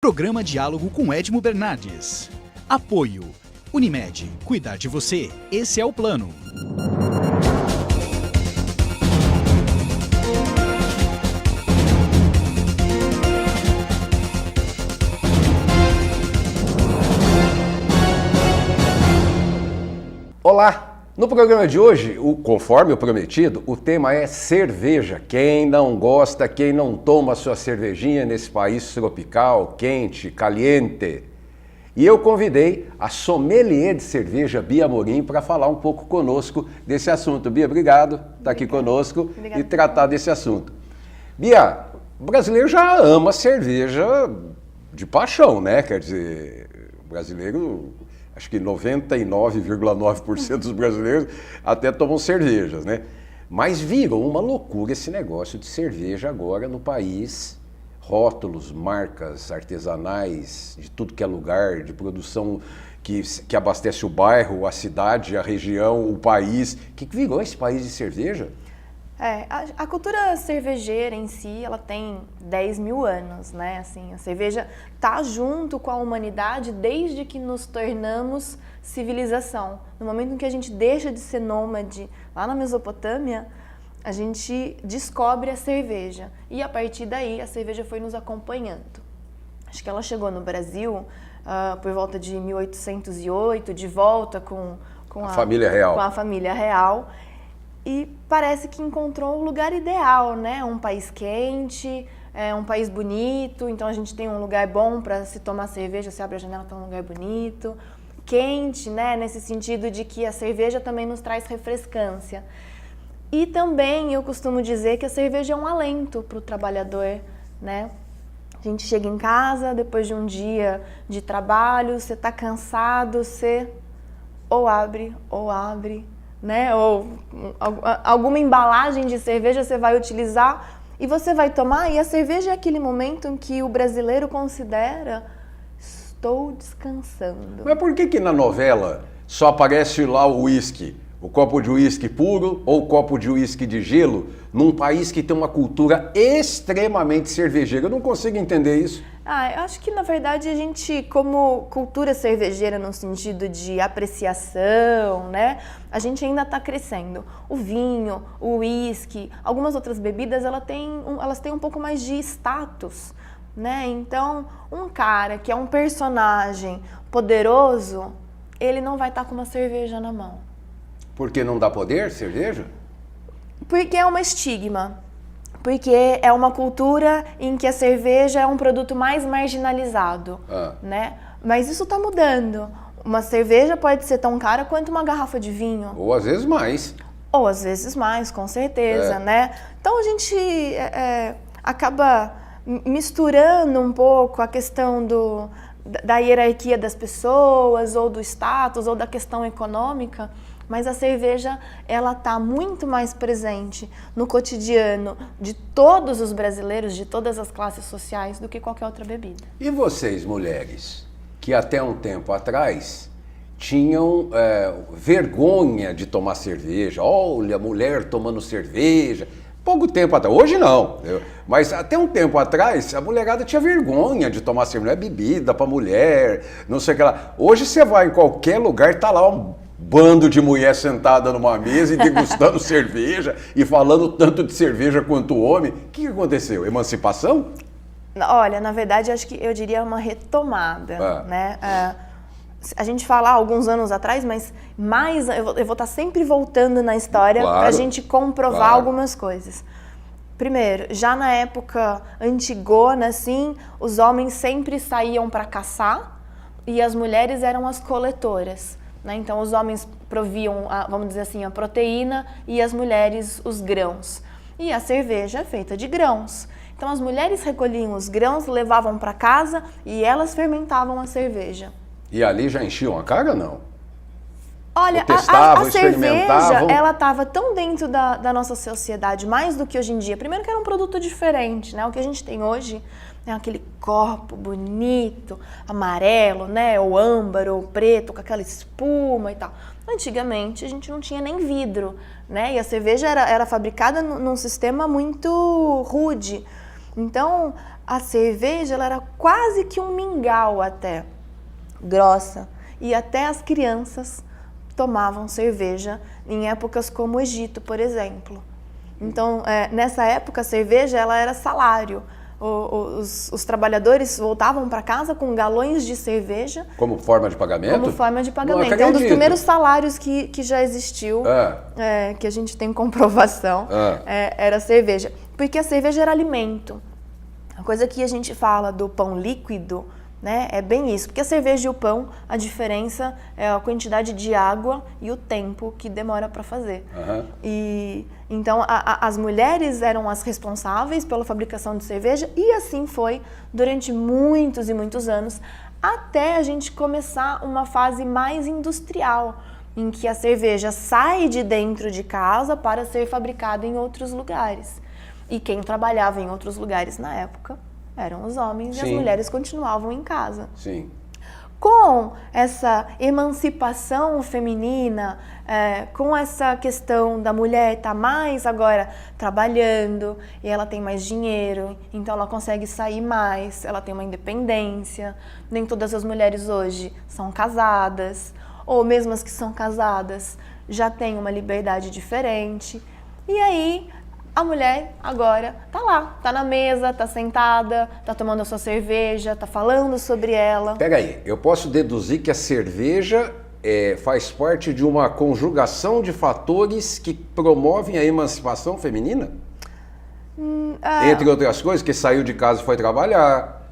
Programa Diálogo com Edmo Bernardes. Apoio. Unimed. Cuidar de você. Esse é o plano. Olá! No programa de hoje, conforme o prometido, o tema é cerveja. Quem não gosta, quem não toma sua cervejinha nesse país tropical, quente, caliente. E eu convidei a sommelier de cerveja, Bia Amorim, para falar um pouco conosco desse assunto. Bia, obrigado por estar aqui conosco e tratar desse assunto. Bia, o brasileiro já ama cerveja de paixão, né? Quer dizer, o brasileiro... Acho que 99,9% dos brasileiros até tomam cervejas, né? Mas virou uma loucura esse negócio de cerveja agora no país. Rótulos, marcas artesanais, de tudo que é lugar, de produção que abastece o bairro, a cidade, a região, o país. O que virou esse país de cerveja? A cultura cervejeira em si, ela tem 10 mil anos, né? Assim, a cerveja tá junto com a humanidade desde que nos tornamos civilização. No momento em que a gente deixa de ser nômade, lá na Mesopotâmia, a gente descobre a cerveja. E a partir daí, a cerveja foi nos acompanhando. Acho que ela chegou no Brasil por volta de 1808, de volta com a família real. Com a família real. E parece que encontrou o lugar ideal, né? Um país quente, um país bonito, então a gente tem um lugar bom para se tomar cerveja, você abre a janela, tá um lugar bonito. Quente, né? Nesse sentido de que a cerveja também nos traz refrescância. E também eu costumo dizer que a cerveja é um alento para o trabalhador, né? A gente chega em casa, depois de um dia de trabalho, você tá cansado, você ou abre, né? Ou alguma embalagem de cerveja você vai utilizar e você vai tomar, e a cerveja é aquele momento em que o brasileiro considera: estou descansando. Mas por que na novela só aparece lá o uísque? O copo de uísque puro ou o copo de uísque de gelo, num país que tem uma cultura extremamente cervejeira? Eu não consigo entender isso. Eu acho que, na verdade, a gente, como cultura cervejeira no sentido de apreciação, né, a gente ainda está crescendo. O vinho, o uísque, algumas outras bebidas, elas têm um pouco mais de status, né? Então, um cara que é um personagem poderoso, ele não vai estar com uma cerveja na mão. Porque não dá poder, cerveja? Porque é uma estigma. Porque é uma cultura em que a cerveja é um produto mais marginalizado, né? Mas isso está mudando. Uma cerveja pode ser tão cara quanto uma garrafa de vinho. Ou às vezes mais. Ou às vezes mais, com certeza, né? Então a gente acaba misturando um pouco a questão da hierarquia das pessoas, ou do status, ou da questão econômica. Mas a cerveja, ela está muito mais presente no cotidiano de todos os brasileiros, de todas as classes sociais, do que qualquer outra bebida. E vocês, mulheres, que até um tempo atrás tinham vergonha de tomar cerveja? Olha, mulher tomando cerveja. Pouco tempo atrás, hoje não, mas até um tempo atrás a mulherada tinha vergonha de tomar cerveja, não é bebida para mulher, não sei o que lá. Hoje você vai em qualquer lugar, tá lá um bando de mulher sentada numa mesa e degustando cerveja e falando tanto de cerveja quanto o homem. O que aconteceu? Emancipação? Olha, na verdade, acho que eu diria uma retomada, né? A gente fala alguns anos atrás, mas eu vou estar sempre voltando na história para a gente comprovar algumas coisas. Primeiro, já na época antigona, assim, os homens sempre saíam para caçar e as mulheres eram as coletoras. Então, os homens proviam, vamos dizer assim, a proteína e as mulheres os grãos. E a cerveja é feita de grãos. Então, as mulheres recolhiam os grãos, levavam para casa e elas fermentavam a cerveja. E ali já enchiam a cara, não? Olha, testavam, a cerveja, ela estava tão dentro da nossa sociedade, mais do que hoje em dia. Primeiro que era um produto diferente, né? O que a gente tem hoje é aquele copo bonito, amarelo, né? Ou âmbar, ou preto, com aquela espuma e tal. Antigamente, a gente não tinha nem vidro, né? E a cerveja era fabricada num sistema muito rude. Então, a cerveja ela era quase que um mingau até, grossa. E até as crianças tomavam cerveja em épocas como o Egito, por exemplo. Então, nessa época, a cerveja ela era salário. Os trabalhadores voltavam para casa com galões de cerveja. Como forma de pagamento? Como forma de pagamento. É um dos primeiros salários que já existiu, que a gente tem comprovação, era a cerveja. Porque a cerveja era alimento. A coisa que a gente fala do pão líquido, né, é bem isso. Porque a cerveja e o pão, a diferença é a quantidade de água e o tempo que demora para fazer. Então, as mulheres eram as responsáveis pela fabricação de cerveja e assim foi durante muitos e muitos anos, até a gente começar uma fase mais industrial, em que a cerveja sai de dentro de casa para ser fabricada em outros lugares. E quem trabalhava em outros lugares na época eram os homens. Sim. E as mulheres continuavam em casa. Sim. Com essa emancipação feminina, com essa questão da mulher estar mais agora trabalhando e ela tem mais dinheiro, então ela consegue sair mais, ela tem uma independência. Nem todas as mulheres hoje são casadas, ou mesmo as que são casadas já têm uma liberdade diferente. E aí a mulher agora tá lá, tá na mesa, tá sentada, tá tomando a sua cerveja, tá falando sobre ela. Pega aí, eu posso deduzir que a cerveja faz parte de uma conjugação de fatores que promovem a emancipação feminina? Entre outras coisas, que saiu de casa e foi trabalhar.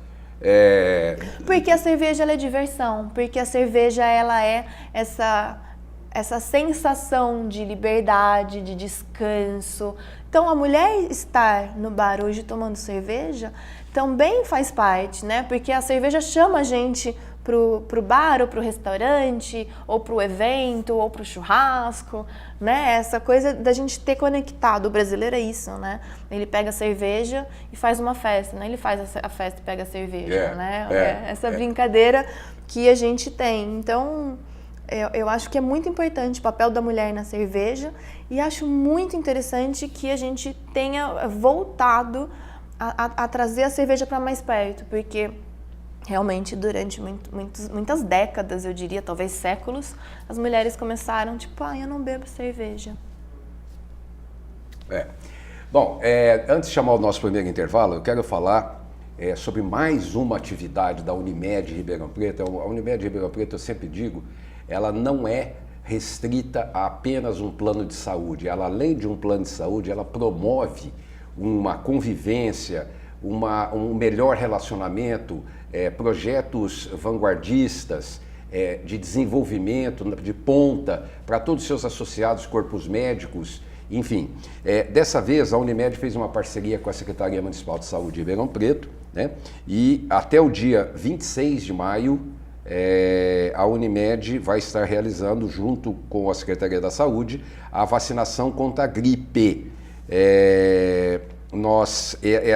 Porque a cerveja ela é diversão, porque a cerveja ela é essa sensação de liberdade, de descanso. Então, a mulher estar no bar hoje tomando cerveja também faz parte, né? Porque a cerveja chama a gente pro bar, ou pro restaurante, ou pro evento, ou pro churrasco, né? Essa coisa da gente ter conectado. O brasileiro é isso, né? Ele pega a cerveja e faz uma festa, né? Ele faz a festa e pega a cerveja, né? Essa brincadeira que a gente tem. Então, eu acho que é muito importante o papel da mulher na cerveja e acho muito interessante que a gente tenha voltado a trazer a cerveja para mais perto, porque realmente durante muitas décadas, eu diria, talvez séculos, as mulheres começaram tipo, eu não bebo cerveja. Bom, antes de chamar o nosso primeiro intervalo, eu quero falar sobre mais uma atividade da Unimed Ribeirão Preto. A Unimed Ribeirão Preto, eu sempre digo, ela não é restrita a apenas um plano de saúde. Ela, além de um plano de saúde, ela promove uma convivência, um melhor relacionamento, projetos vanguardistas, de desenvolvimento, de ponta, para todos os seus associados, corpos médicos, enfim. Dessa vez, a Unimed fez uma parceria com a Secretaria Municipal de Saúde de Ribeirão Preto, né? E até o dia 26 de maio, a Unimed vai estar realizando, junto com a Secretaria da Saúde, a vacinação contra a gripe.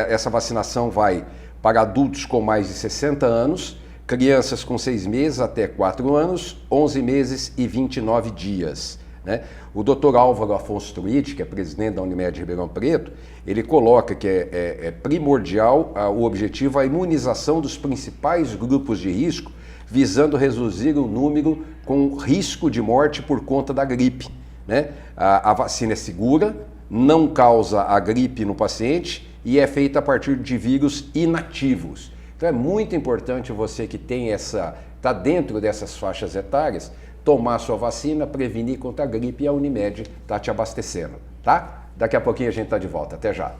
Essa vacinação vai para adultos com mais de 60 anos, crianças com 6 meses até 4 anos, 11 meses e 29 dias. Né? O Dr. Álvaro Afonso Truitt, que é presidente da Unimed Ribeirão Preto, ele coloca que é primordial o objetivo a imunização dos principais grupos de risco, visando reduzir o número com risco de morte por conta da gripe. Né? A vacina é segura, não causa a gripe no paciente e é feita a partir de vírus inativos. Então é muito importante você que está dentro dessas faixas etárias, tomar sua vacina, prevenir contra a gripe, e a Unimed está te abastecendo, tá? Daqui a pouquinho a gente está de volta. Até já.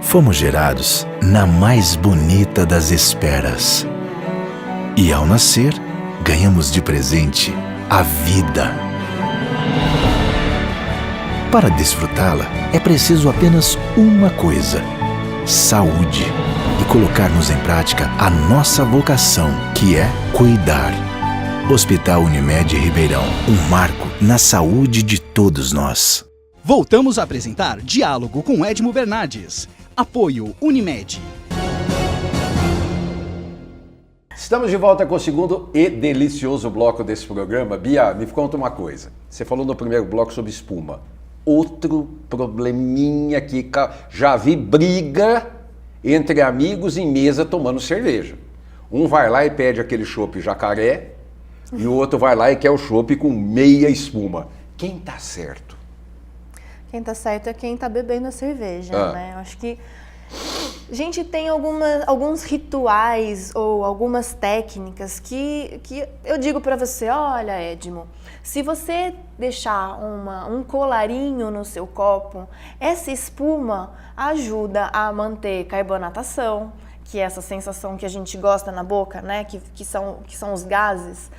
Fomos gerados na mais bonita das esperas. E ao nascer, ganhamos de presente a vida. Para desfrutá-la, é preciso apenas uma coisa: saúde. E colocarmos em prática a nossa vocação, que é cuidar. Hospital Unimed Ribeirão, um marco na saúde de todos nós. Voltamos a apresentar Diálogo com Edmo Bernardes. Apoio Unimed. Estamos de volta com o segundo e delicioso bloco desse programa. Bia, me conta uma coisa. Você falou no primeiro bloco sobre espuma. Outro probleminha que já vi briga entre amigos em mesa tomando cerveja. Um vai lá e pede aquele chopp jacaré e o outro vai lá e quer o chopp com meia espuma. Quem tá certo? Quem tá certo é quem tá bebendo a cerveja, né? Eu acho que a gente tem alguns rituais ou algumas técnicas que eu digo para você, olha, Edmo, se você deixar um colarinho no seu copo, essa espuma ajuda a manter carbonatação, que é essa sensação que a gente gosta na boca, né? Que são os gases.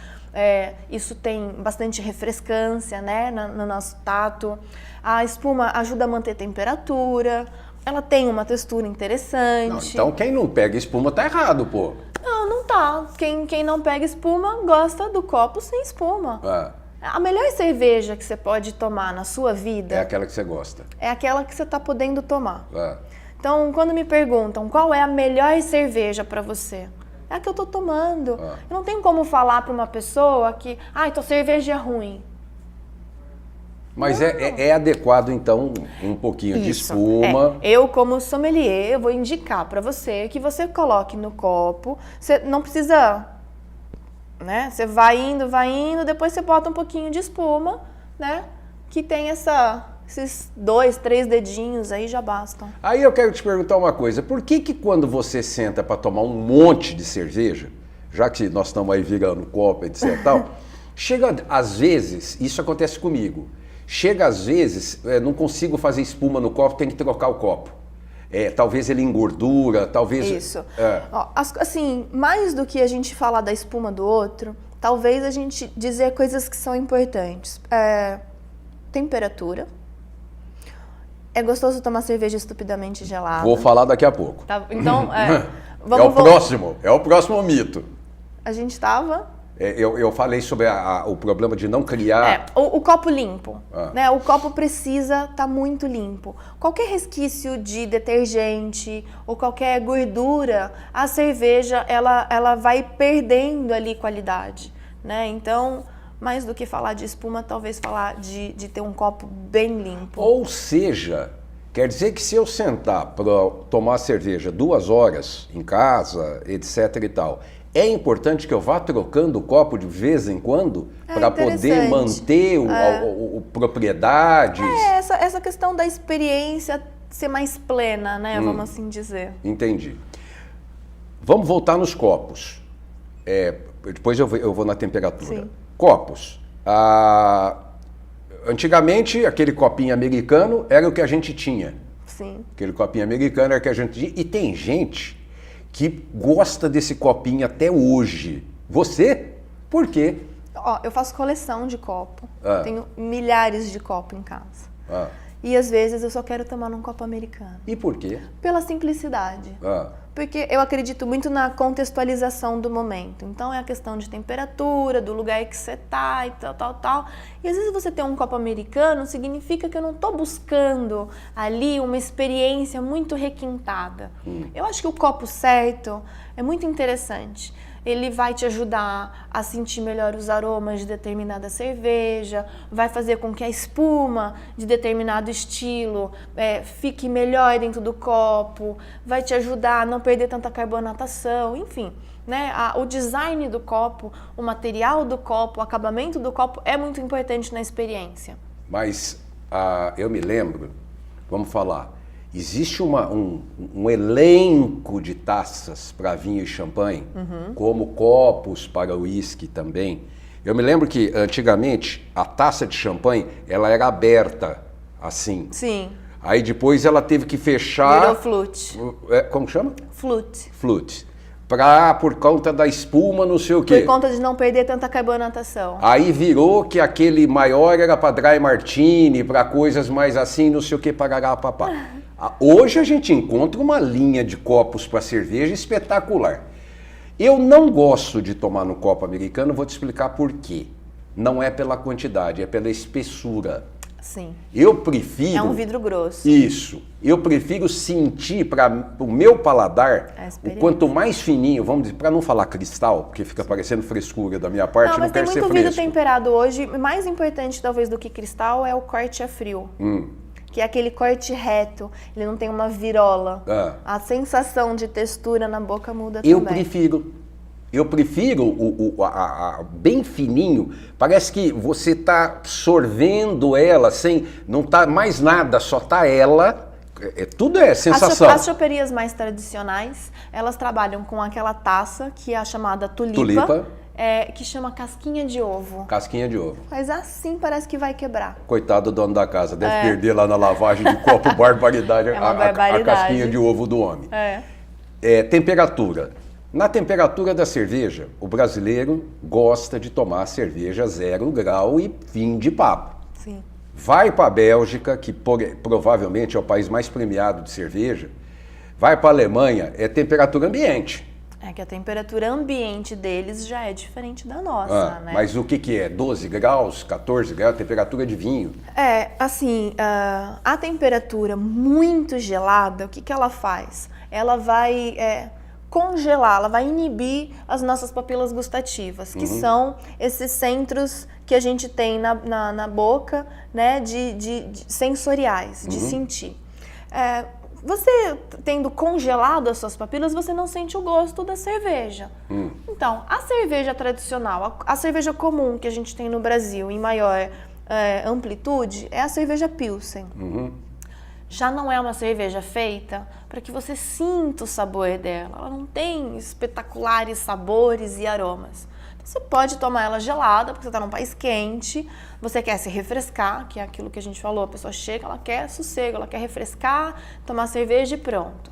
Isso tem bastante refrescância, né? No nosso tato. A espuma ajuda a manter temperatura. Ela tem uma textura interessante. Não, então quem não pega espuma tá errado, pô. Não tá. Quem não pega espuma gosta do copo sem espuma. A melhor cerveja que você pode tomar na sua vida... É aquela que você gosta. É aquela que você tá podendo tomar. Então, quando me perguntam qual é a melhor cerveja para você, é a que eu tô tomando. Eu não tenho como falar para uma pessoa que, tua cerveja é ruim. Mas é adequado, então, um pouquinho de espuma. Eu, como sommelier, eu vou indicar para você que você coloque no copo. Você não precisa, né? Você vai indo, depois você bota um pouquinho de espuma, né? Que tem esses 2, 3 dedinhos aí já bastam. Aí eu quero te perguntar uma coisa. Por que quando você senta para tomar um monte de cerveja, já que nós estamos aí virando copo, etc e tal, chega às vezes, isso acontece comigo, chega às vezes, não consigo fazer espuma no copo, tem que trocar o copo. Talvez ele engordura, talvez... Isso. Assim, mais do que a gente falar da espuma do outro, talvez a gente dizer coisas que são importantes. Temperatura. É gostoso tomar cerveja estupidamente gelada. Vou falar daqui a pouco. Tá, então, É o próximo mito. A gente estava... Eu falei sobre o problema de não criar... O copo limpo. Né? O copo precisa estar muito limpo. Qualquer resquício de detergente ou qualquer gordura, a cerveja ela vai perdendo ali qualidade. Né? Então, mais do que falar de espuma, talvez falar de ter um copo bem limpo. Ou seja, quer dizer que se eu sentar para tomar cerveja 2 horas em casa, etc e tal... É importante que eu vá trocando o copo de vez em quando para poder manter o propriedades. Essa questão da experiência ser mais plena, né? Vamos assim dizer. Entendi. Vamos voltar nos copos. Depois eu vou na temperatura. Sim. Copos. Antigamente, aquele copinho americano era o que a gente tinha. Sim. Aquele copinho americano era o que a gente tinha. E tem gente que gosta desse copinho até hoje. Você? Por quê? Eu faço coleção de copo. Tenho milhares de copos em casa. E às vezes eu só quero tomar num copo americano. E por quê? Pela simplicidade. Porque eu acredito muito na contextualização do momento. Então é a questão de temperatura, do lugar que você tá e tal. E às vezes você ter um copo americano significa que eu não tô buscando ali uma experiência muito requintada. Eu acho que o copo certo é muito interessante. Ele vai te ajudar a sentir melhor os aromas de determinada cerveja, vai fazer com que a espuma de determinado estilo fique melhor dentro do copo, vai te ajudar a não perder tanta carbonatação, enfim. Né? O design do copo, o material do copo, o acabamento do copo é muito importante na experiência. Mas eu me lembro, vamos falar, existe um elenco de taças para vinho e champanhe, como copos para uísque também. Eu me lembro que antigamente a taça de champanhe ela era aberta assim. Sim. Aí depois ela teve que fechar. Virou flute. Como chama? Flute. Flute. Por conta da espuma, não sei o quê. Por conta de não perder tanta carbonatação. Aí virou que aquele maior era para dry martini, para coisas mais assim, não sei o que, parará, papá. Hoje a gente encontra uma linha de copos para cerveja espetacular. Eu não gosto de tomar no copo americano, vou te explicar por quê. Não é pela quantidade, é pela espessura. Sim. Eu prefiro... É um vidro grosso. Isso. Eu prefiro sentir para o meu paladar, o quanto mais fininho, vamos dizer, para não falar cristal, porque fica parecendo frescura da minha parte, não quero ser fresco. Mas tem muito vidro temperado hoje. Mais importante, talvez, do que cristal é o corte a frio. Que é aquele corte reto. Ele não tem uma virola. A sensação de textura na boca muda também. Eu prefiro bem fininho, parece que você está sorvendo ela, não tá mais nada, só tá ela, tudo é sensação. As choperias mais tradicionais, elas trabalham com aquela taça que é a chamada tulipa. Que chama casquinha de ovo. Casquinha de ovo. Mas assim parece que vai quebrar. Coitado do dono da casa, deve perder lá na lavagem de copo, barbaridade, a casquinha de ovo do homem. Temperatura. Na temperatura da cerveja, o brasileiro gosta de tomar cerveja 0 grau e fim de papo. Sim. Vai para a Bélgica, que provavelmente é o país mais premiado de cerveja, vai para a Alemanha, é temperatura ambiente. É que a temperatura ambiente deles já é diferente da nossa, né? Mas o que é? 12 graus, 14 graus, temperatura de vinho? A temperatura muito gelada, o que ela faz? Ela vai... congelar, ela vai inibir as nossas papilas gustativas, que são esses centros que a gente tem na boca, né, de sensoriais, de sentir. Você tendo congelado as suas papilas, você não sente o gosto da cerveja. Então, a cerveja tradicional, a cerveja comum que a gente tem no Brasil em maior amplitude, é a cerveja Pilsen. Já não é uma cerveja feita para que você sinta o sabor dela. Ela não tem espetaculares sabores e aromas. Então, você pode tomar ela gelada, porque você está num país quente, você quer se refrescar, que é aquilo que a gente falou, a pessoa chega, ela quer sossego, ela quer refrescar, tomar cerveja e pronto.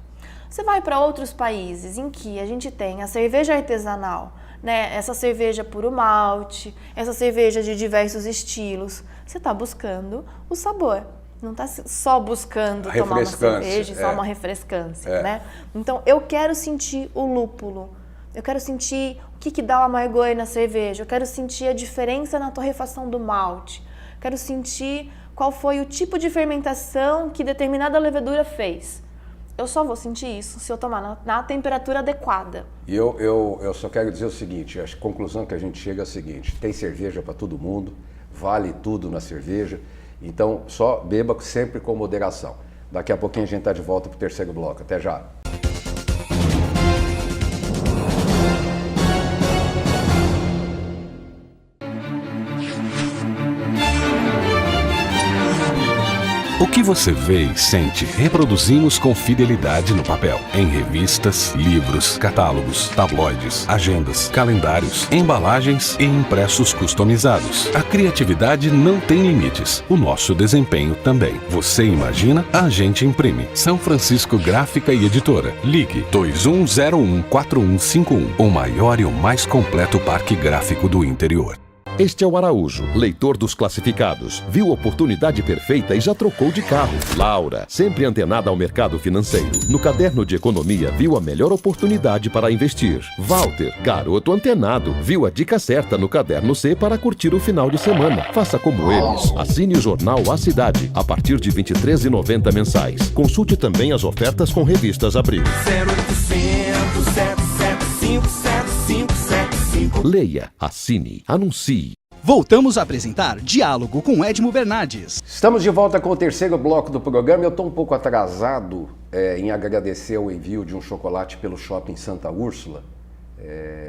Você vai para outros países em que a gente tem a cerveja artesanal, né? Essa cerveja puro malte, essa cerveja de diversos estilos. Você está buscando o sabor. Não está só buscando tomar uma cerveja, só uma refrescância, né? Então, eu quero sentir o lúpulo. Eu quero sentir o que dá o amargor na cerveja. Eu quero sentir a diferença na torrefação do malte. Eu quero sentir qual foi o tipo de fermentação que determinada levedura fez. Eu só vou sentir isso se eu tomar na temperatura adequada. E eu só quero dizer o seguinte, a conclusão que a gente chega é a seguinte: tem cerveja para todo mundo, vale tudo na cerveja. Então, só beba sempre com moderação. Daqui a pouquinho a gente está de volta para o terceiro bloco. Até já! O que você vê e sente, reproduzimos com fidelidade no papel. Em revistas, livros, catálogos, tabloides, agendas, calendários, embalagens e impressos customizados. A criatividade não tem limites. O nosso desempenho também. Você imagina? A gente imprime. São Francisco Gráfica e Editora. Ligue 2101-4151. O maior e o mais completo parque gráfico do interior. Este é o Araújo, leitor dos classificados. Viu a oportunidade perfeita e já trocou de carro. Laura, sempre antenada ao mercado financeiro. No caderno de economia, viu a melhor oportunidade para investir. Walter, garoto antenado, viu a dica certa no caderno C para curtir o final de semana. Faça como eles. Assine o jornal A Cidade, a partir de R$ 23,90 mensais. Consulte também as ofertas com revistas Abril. 0800 775 7575. Leia, assine, anuncie. Voltamos a apresentar Diálogo com Edmo Bernardes. Estamos de volta com o terceiro bloco do programa. Eu estou um pouco atrasado em agradecer o envio de um chocolate pelo Shopping Santa Úrsula,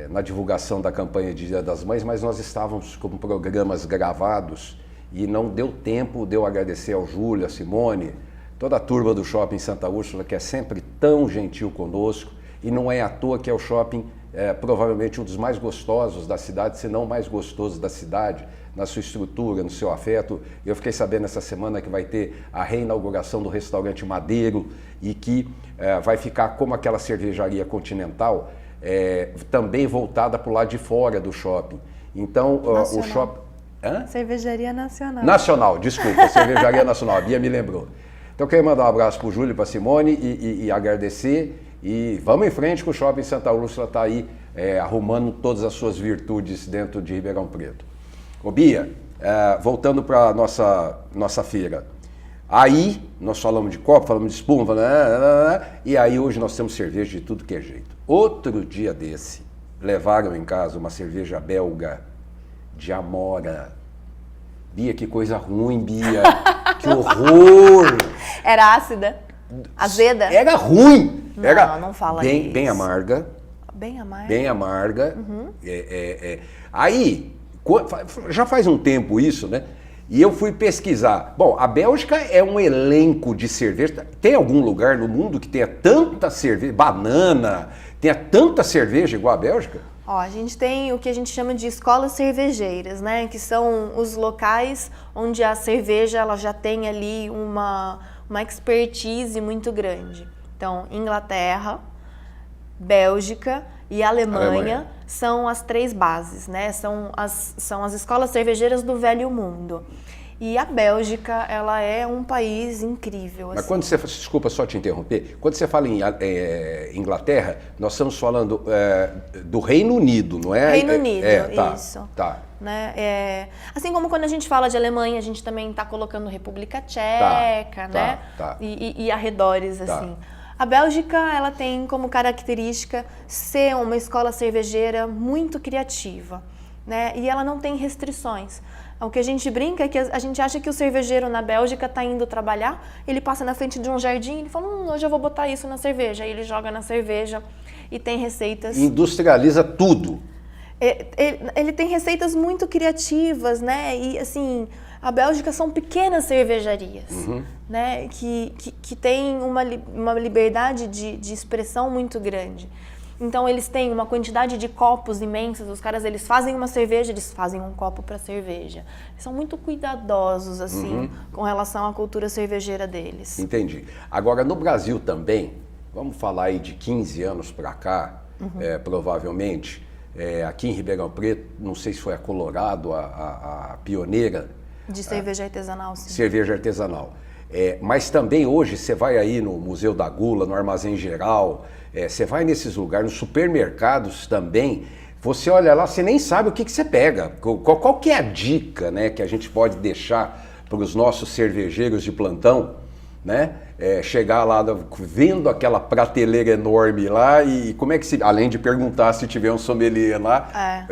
na divulgação da campanha de Dia das Mães, mas nós estávamos com programas gravados e não deu tempo de eu agradecer ao Júlio, a Simone, toda a turma do Shopping Santa Úrsula, que é sempre tão gentil conosco, e não é à toa que é o shopping provavelmente um dos mais gostosos da cidade, se não o mais gostoso da cidade, na sua estrutura, no seu afeto. Eu fiquei sabendo essa semana que vai ter a reinauguração do restaurante Madeiro e que vai ficar como aquela cervejaria Continental, também voltada para o lado de fora do shopping. Então, o shopping... Cervejaria Nacional. Nacional, desculpa, Cervejaria Nacional, a Bia me lembrou. Então, eu quero mandar um abraço para o Júlio e para a Simone e agradecer. E vamos em frente que o Shopping Santa Úrsula está aí arrumando todas as suas virtudes dentro de Ribeirão Preto. Ô Bia, voltando para a nossa feira. Aí, nós falamos de copo, falamos de espuma, e aí hoje nós temos cerveja de tudo que é jeito. Outro dia desse, levaram em casa uma cerveja belga de amora. Bia, que coisa ruim, Bia. Que horror. Era ácida? Azeda? Era ruim. Não fala bem, isso. bem amarga. Bem amarga? Bem amarga. Aí, já faz um tempo isso, né? E eu fui pesquisar. Bom, a Bélgica é um elenco de cerveja. Tem algum lugar no mundo que tenha tanta cerveja, banana, tenha tanta cerveja igual a Bélgica? Ó, a gente tem o que a gente chama de escolas cervejeiras, né? Que são os locais onde a cerveja ela já tem ali uma expertise muito grande. Então, Inglaterra, Bélgica e Alemanha são as 3 bases, né? São as escolas cervejeiras do Velho Mundo. E a Bélgica, ela é um país incrível. Mas assim. quando você... Desculpa só te interromper. Quando você fala em Inglaterra, nós estamos falando do Reino Unido, não é? Reino Unido, tá, isso. Tá. Né? Assim como quando a gente fala de Alemanha, a gente também está colocando República Tcheca, né? Tá. E arredores, Tá. assim. A Bélgica, ela tem como característica ser uma escola cervejeira muito criativa, né? E ela não tem restrições. O que a gente brinca é que a gente acha que o cervejeiro na Bélgica está indo trabalhar, ele passa na frente de um jardim e ele fala, hoje eu vou botar isso na cerveja. Aí ele joga na cerveja e tem receitas... Industrializa tudo. Ele tem receitas muito criativas, né? E assim, a Bélgica são pequenas cervejarias, né? Que tem uma liberdade de expressão muito grande. Então eles têm uma quantidade de copos imensas, os caras eles fazem uma cerveja, eles fazem um copo para cerveja. Eles são muito cuidadosos assim com relação à cultura cervejeira deles. Entendi. Agora no Brasil também, vamos falar aí de 15 anos para cá, provavelmente, aqui em Ribeirão Preto, não sei se foi a Colorado, a pioneira. De cerveja artesanal, sim. Cerveja artesanal. Mas também hoje você vai aí no Museu da Gula, no Armazém Geral, você vai nesses lugares, nos supermercados também, você olha lá, você nem sabe o que você pega. Qual que é a dica, né, que a gente pode deixar para os nossos cervejeiros de plantão, né? Chegar lá vendo aquela prateleira enorme lá e como é que se... Além de perguntar se tiver um sommelier lá...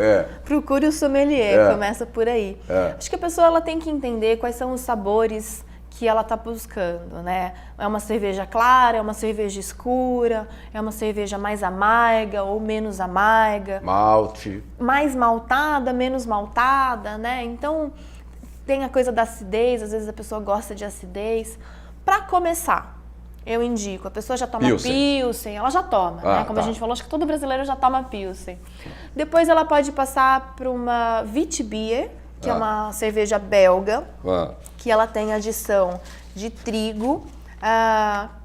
Procure o sommelier, começa por aí. Acho que a pessoa ela tem que entender quais são os sabores que ela está buscando, né? É uma cerveja clara, é uma cerveja escura, é uma cerveja mais amarga ou menos amarga. Malte. Mais maltada, menos maltada, né? Então, tem a coisa da acidez, às vezes a pessoa gosta de acidez. Para começar, eu indico, a pessoa já toma Pilsen, ela já toma, né? Como a gente falou, acho que todo brasileiro já toma Pilsen. Depois ela pode passar para uma Witbier, que é uma cerveja belga, que ela tem adição de trigo,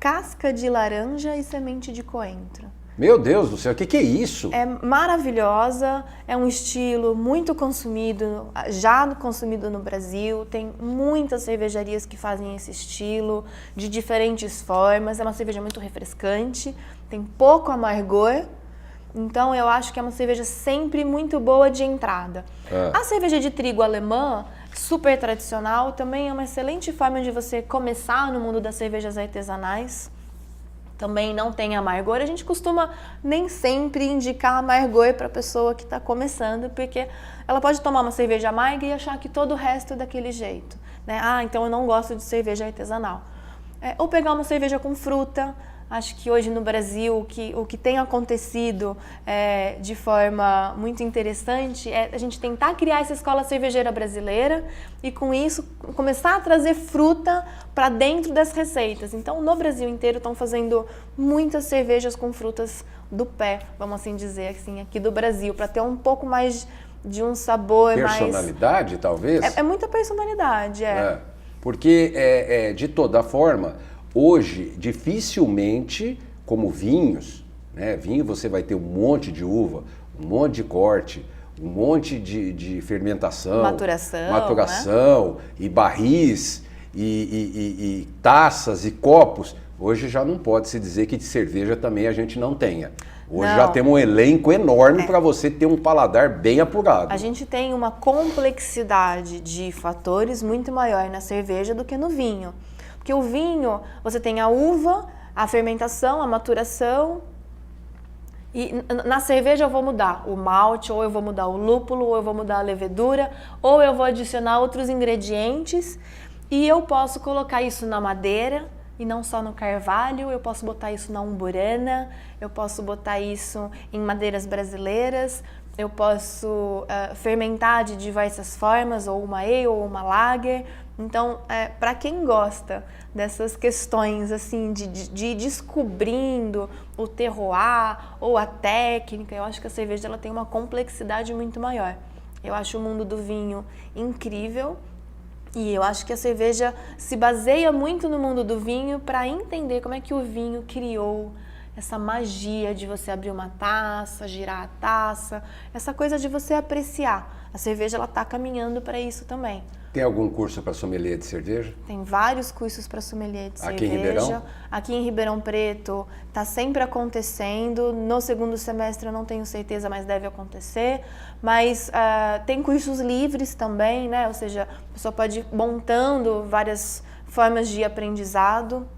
casca de laranja e semente de coentro. Meu Deus do céu, o que é isso? É maravilhosa, é um estilo muito consumido, já consumido no Brasil, tem muitas cervejarias que fazem esse estilo, de diferentes formas, é uma cerveja muito refrescante, tem pouco amargor, então eu acho que é uma cerveja sempre muito boa de entrada. A cerveja de trigo alemã, super tradicional, também é uma excelente forma de você começar no mundo das cervejas artesanais. Também não tem amargor, a gente costuma nem sempre indicar amargor para a pessoa que está começando, porque ela pode tomar uma cerveja amarga e achar que todo o resto é daquele jeito, né? Então eu não gosto de cerveja artesanal. Ou pegar uma cerveja com fruta. Acho que hoje no Brasil o que tem acontecido de forma muito interessante é a gente tentar criar essa escola cervejeira brasileira e com isso começar a trazer fruta para dentro das receitas. Então no Brasil inteiro estão fazendo muitas cervejas com frutas do pé, vamos assim dizer, assim, aqui do Brasil, para ter um pouco mais de um sabor personalidade, talvez? É muita personalidade, Porque, de toda forma, hoje, dificilmente, como vinhos, né? Vinho você vai ter um monte de uva, um monte de corte, um monte de fermentação, maturação, né? E barris, e taças, e copos. Hoje já não pode se dizer que de cerveja também a gente não tenha. Hoje Não. já temos um elenco enorme para você ter um paladar bem apurado. A gente tem uma complexidade de fatores muito maior na cerveja do que no vinho. Porque o vinho, você tem a uva, a fermentação, a maturação. E na cerveja eu vou mudar o malte, ou eu vou mudar o lúpulo, ou eu vou mudar a levedura, ou eu vou adicionar outros ingredientes. E eu posso colocar isso na madeira, e não só no carvalho, eu posso botar isso na umburana, eu posso botar isso em madeiras brasileiras, eu posso fermentar de diversas formas, ou uma ale ou uma lager. Então, para quem gosta dessas questões assim de ir descobrindo o terroir ou a técnica, eu acho que a cerveja ela tem uma complexidade muito maior. Eu acho o mundo do vinho incrível. E eu acho que a cerveja se baseia muito no mundo do vinho para entender como é que o vinho criou essa magia de você abrir uma taça, girar a taça, essa coisa de você apreciar. A cerveja ela está caminhando para isso também. Tem algum curso para sommelier de cerveja? Tem vários cursos para sommelier de cerveja. Aqui em Ribeirão? Aqui em Ribeirão Preto está sempre acontecendo. No segundo semestre eu não tenho certeza, mas deve acontecer. Mas tem cursos livres também, né? Ou seja, a pessoa pode ir montando várias formas de aprendizado.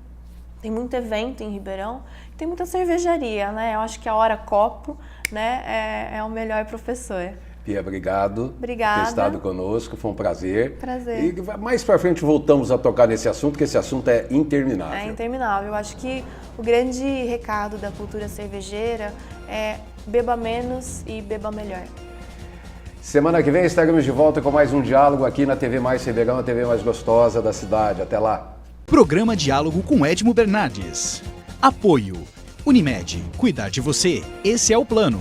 Tem muito evento em Ribeirão. Tem muita cervejaria, né? Eu acho que a Hora Copo, né, é o melhor professor. Pia, obrigado Obrigada. por ter estado conosco, foi um prazer. Prazer. E mais para frente voltamos a tocar nesse assunto, porque esse assunto é interminável. É interminável. Eu acho que o grande recado da cultura cervejeira é beba menos e beba melhor. Semana que vem estaremos de volta com mais um diálogo aqui na TV Mais Ribeirão, a TV mais gostosa da cidade. Até lá. Programa Diálogo com Edmo Bernardes. Apoio. Unimed. Cuidar de você. Esse é o plano.